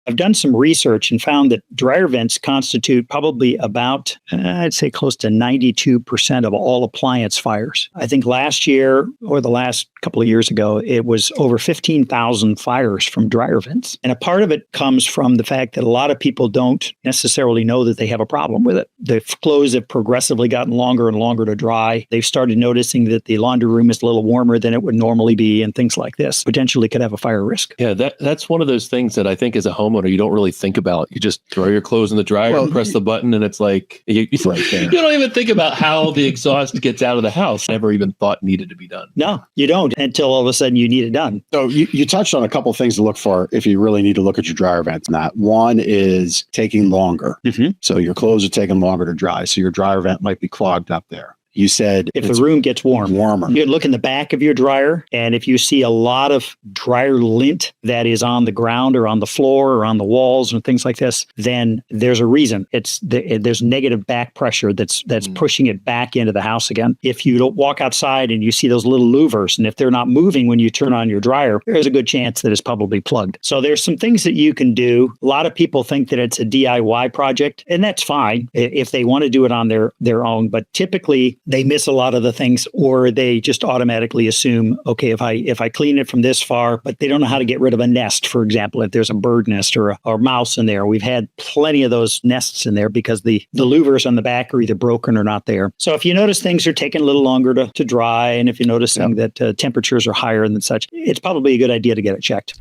I've done some research and found that dryer vents constitute probably about, I'd say close to 92% of all appliance fires. I think last year or the last couple of years ago, it was over 15,000 fires from dryer vents. And a part of it comes from the fact that a lot of people don't necessarily know that they have a problem with it. The clothes have progressively gotten longer and longer to dry. They've started noticing that the laundry room is a little warmer than it would normally be, and things like this potentially could have a fire risk. Yeah, that's one of those things that I think as a homeowner, you don't really think about. You just throw your clothes in the dryer, press the button, and it's like, you don't even think about how the exhaust gets out of the house. Never even thought needed to be done. No, you don't until all of a sudden you need it done. So you touched on a couple of things to look for if you really need to look at your dryer vents. Matt, one is taking longer. Mm-hmm. So your clothes are taking longer to dry. So your dryer vent might be clogged up there. You said if the room gets warmer, you look in the back of your dryer, and if you see a lot of dryer lint that is on the ground or on the floor or on the walls and things like this, then there's a reason. There's negative back pressure that's pushing it back into the house again. If you don't walk outside and you see those little louvers, and if they're not moving when you turn on your dryer, there's a good chance that it's probably plugged. So there's some things that you can do. A lot of people think that it's a DIY project, and that's fine if they want to do it on their own. But typically, they miss a lot of the things, or they just automatically assume, okay, if I clean it from this far, but they don't know how to get rid of a nest, for example, if there's a bird nest or a mouse in there. We've had plenty of those nests in there because the louvers on the back are either broken or not there. So if you notice things are taking a little longer to dry, and if you're noticing that temperatures are higher and such, it's probably a good idea to get it checked.